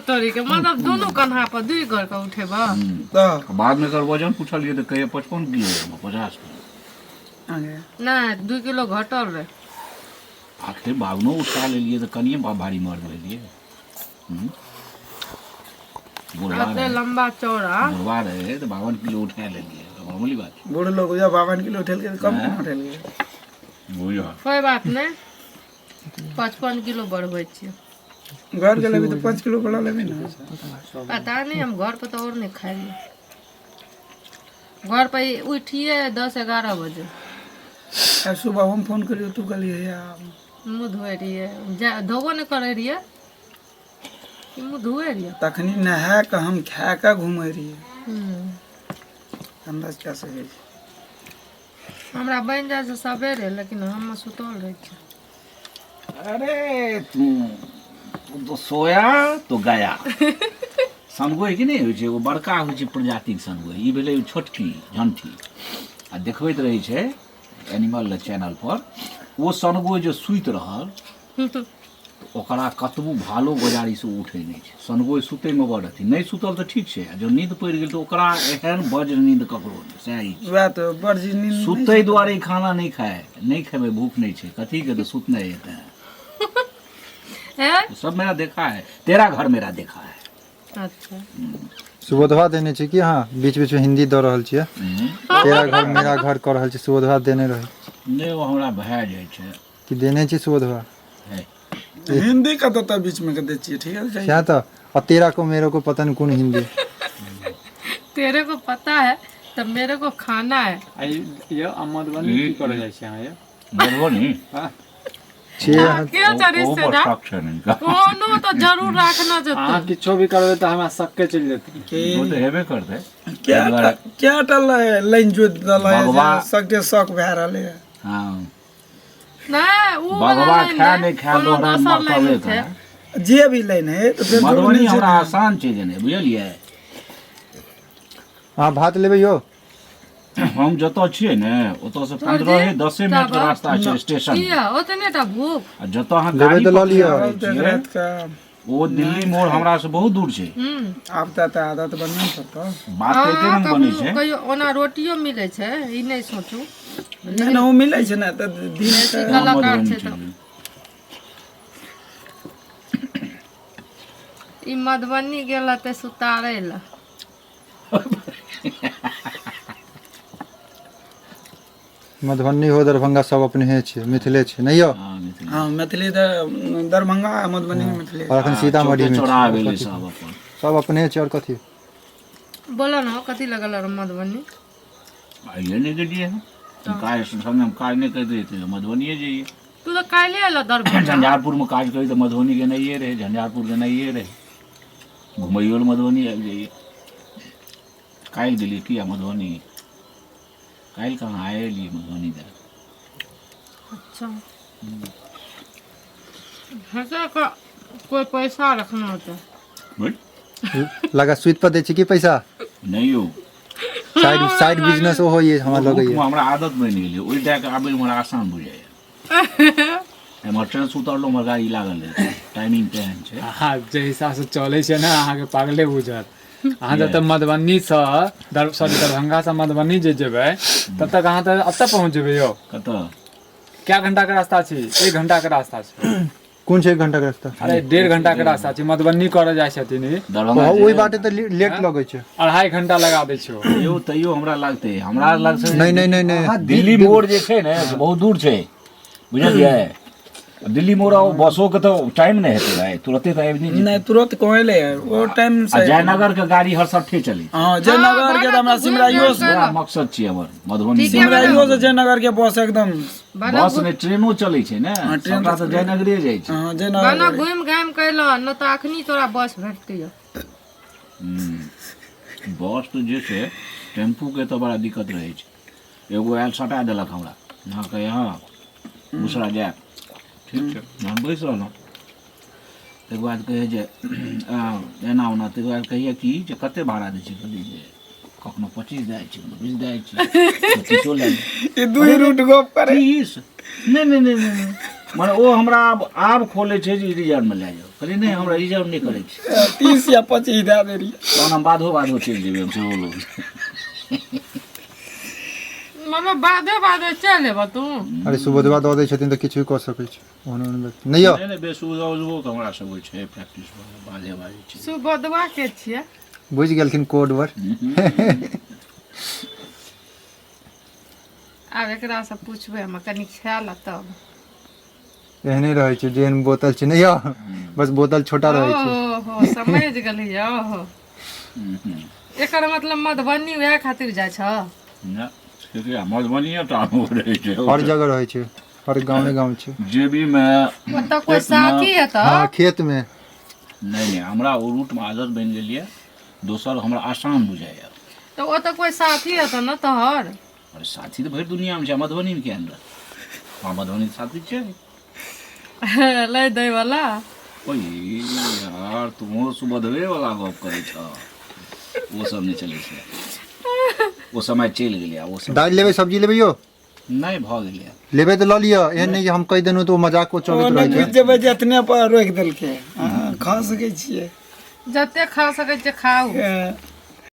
तोरी के मतलब दोनों कन्हा पर 2 घर का उठेबा बाद में कर वजन पूछलिए तो कहे 55 किलो 50 किलो ना 2 किलो घटल रहे आखिर बागनो उठा ले लिए तो कनिए भारी मर ले लिए इतने लंबा चौड़ा बुढ़वा रहे तो 52 किलो उठा ले लिए मामूली बात बूढ़े लोग जब 52 किलो उठेल के कम उठेल के कोई बात नहीं 55 किलो बढ़बै छियै घर के लेबी तो 5 किलो बढ़ा लेबी ना पता नहीं हम घर पे तो और नहीं खाइए घर पे उठिए 10-11 बजे आज सुबह हम फोन करियो तू कहलिए यार मुँह धोए रहिए धोबो नहीं करे रहिए मुँह धोए रहिए तखनी नहा के हम खा के घूमे रहिए अंदाज क्या सके हमरा बन जाए से सवेरे लेकिन हम सुतल रहे छी अरे तू तो सोया तो गया सनगोई कि नहीं होइ छै वो बड़का होइ छै प्रजातिक सनगोई ई भेलै छोटकी झंठी आ देखबैत रहै छै एनिमल चैनल पर वो सनगोई जो सुइत रहल ओकरा कतबो भालो गोजारी से उठे नहीं छै सनगोई सुते में बड़ अथी नहीं सुतल तो ठीक छै जो नींद पड़ि गेल तो ओकरा एहन वज्र नींद ककरो नहीं सही वह तो बर्जी नींद सुते दुआरे खाना नहीं खाए नहीं खेबे भूख नहीं छै कथी के तो सुतने हेतै सब मेरा देखा है तेरा घर मेरा देखा है अच्छा सुबोधवा देने छी कि हाँ बीच बीच में हिंदी दऽ रहल छियै तेरा घर मेरा घर कऽ रहल छी सुबोधवा देने रहे नहीं वो हमरा भए जाए छै कि देने छी सुबोधवा है हिंदी का तो बीच में कर दे छिए ठीक है क्या तो और तेरा को मेरे को पता नहीं कौन हिंदी तेरे को पता है तब मेरे को खाना है ये मधुबनी की करे जाय छै अहाँ ये मधुबनी हां क्या रिश्तेदार कोनो तो जरूर रखना चाहिए अहाँ किछो भी करबे तो हमरा सबके चल जेतै वो तो हेबे करते क्या टल लाइन जो दल भगवा- सकते शौक भए रहले है हां नहीं वो भगवा खा नहीं खा कोनो दोहरा दोसर लाइन मरतबे छै का जे भी लाइन है तो फिर मधुबनी हमरा आसान चीज नहीं बुझलिए हाँ भात लेबै यो हम जतऽ छियै ने ओतऽ से 15-10 मिनट के रास्ता छै स्टेशन किया ओतने टा भूख आ जतऽ अहाँ लेबै गाड़ी तऽ लऽ लिअ पकड़ै रात का वो दिल्ली मोड़ हमरा से बहुत दूर छै आप तो आदत बनना पड़ता बात कते रंग बनै छै कहियो ओना रोटियो मिलै छै ई नहीं सोचू नहीं ना वो मिले छै ना तो दिन का कलाकार छै मधुबनी तो ई मधुबनी गेल ते सुतारे ला मधुबनी हो दरभंगा सब अपने छै मिथिले छै नहीं यो हाँ, मिथिला। हाँ मैथिली दरभंगा मधुबनी में मैथिली और अखन सीतामढ़ी में चौड़ा छै। भेलै सब अपन सब अपने छै और कथी बोलो ना कथी लगल रह मधुबनी आइए नहीं गेलिए हम काज संगे हम काज नहीं करते थे मधुबनिए जाइए तू तो काले आला दरभंगा झंझारपुर में काज करी तो मधुबनी गेनाइए रहे झंझारपुर गेनाइए रहे घुमैयो ले मधुबनी आबि जाइए काल्हि गेलिए किया मधुबनी काल्हि कहाँ आए लिए मधुबनी दे अच्छा ऐसा का कोई पैसा रखना होता लगा सुइत पर दै छी कि पैसा नहीं हो साइड साइड बिजनेस ओ होइए हमरा लगे भूख में हमरा आदत बनि गेलै ओहि दए के आबै हमरा आसान बुझाइए हमर ट्रेन से उतरलो हमर गाड़ी लागल है टाइमिंग तेहन छै अहाँ जे हिसाब से चले छै ना अहाँ के पागले बुझत अहाँ जब तक मधुबनी से दरभंगा से मधुबनी जे जेबै तब तक अहाँ तऽ एतऽ पहुँच जेबै यो कतऽ क्या घंटा के रास्ता छै 1 घंटा के रास्ता छै कौन छै 1 घंटा के रास्ता अरे 1.5 घंटा के रास्ता छै मधुबनी करे जाइ छथिन ई दरभंगा ओहि बाटे तऽ लेट लगै छै 2.5 घंटा लगा दै छै तैयो हमरा लगतै हमरा लगतै नहीं नहीं नहीं नहीं दिल्ली मोड़ जे छै ने से बहुत दूर छै बुझलियै दिल्ली मोड़ आओ बसों के तो टाइम नहीं हेतै भाई तुरंते तो आबि नहीं नहीं तुरंत कहले वो टाइम आ से जयनगर के गाड़ी हर सट्ठे चली हाँ जयनगर के हमरा सिमराइयो से बड़ा मकसद छै हमर मधुबनी सिमराइयो से जयनगर के बस एकदम बस ने ट्रेनो चलै छै ने सबटा तऽ जयनगरे जाइ छै हाँ गाना जयनगर घूम घाम कैलो न तो अखनी तोरा बस भेटतियो बस तो जे छै टेम्पू के तो बड़ा दिक्कत रहै छै एगो आयल सटा देलक हमरा यहाँ के यहाँ दूसरा जाए ठीक छै हम बैस रहलहुँ तकर बाद कहै जे एना ओना तकर बाद कहिए कि जे कतेक भाड़ा दै छै कहलिए जे कखनो 25 दै छै 20 दै छै 25 लै ये दुई रूट गप करे 30 नहीं नहीं नहीं नहीं माने ओ हमरा आब खोले छै जे रिजर्व में ले जाओ कहलिए नहीं हमरा रिजर्व नहीं करे छी 30 या 25 दे दे रही तहन हम बाधो चलि जेबै हम सेहो लोग मतलब बाधे चल लेबा तू अरे सुबोधवा दऽ दै छथिन तऽ किछु भी कऽ सकै छै ओहन ओहन व्यक्ति नहि यौ नहीं बेसुधो के हमरा सब होइ छै प्रैक्टिस बाजे छै सुबोधवा के छियै बुझि गेलखिन कोड वर्ड आब एकरा से पूछबै हम कनी खाय ला तब एहने रहै छै जेहन बोतल छै नहि यौ बस बोतल छोटा रहै छै ओहो समझ गेलियै ओहो एकर मतलब मधुबनी वएह खातिर जाइ छ ना मधुबनी टा रहे छै हर जगह रहै छै हर गाँव छै जेबी में ओतऽ कोई साथी है त हाँ खेत में नहीं हमरा ओ रूट में आदत बनि गेल ये दोसर हमरा आसान बुझाइए तो ओतऽ कोई साथी है त न तोहर अरे साथी तो भरि दुनिया में छै मधुबनी में केहन रह हाँ मधुबनी के साथी छै लै दै वाला ओए यार तुम सुबधवे वाला गप करे छ वो सब नहीं चले छै वो समय चलि गेलै वो सब दालि लेबै सब्जी लेबै यौ नहीं भ गेलै लेबै तऽ लऽ लिअ एहन नहि कि हम कहि देलहुँ तऽ ओ मजाक को चलैत रहै छै जेबै जतने पर रोकि देलकै खा सकै छियै जते खा सकै छै खाऊ ए,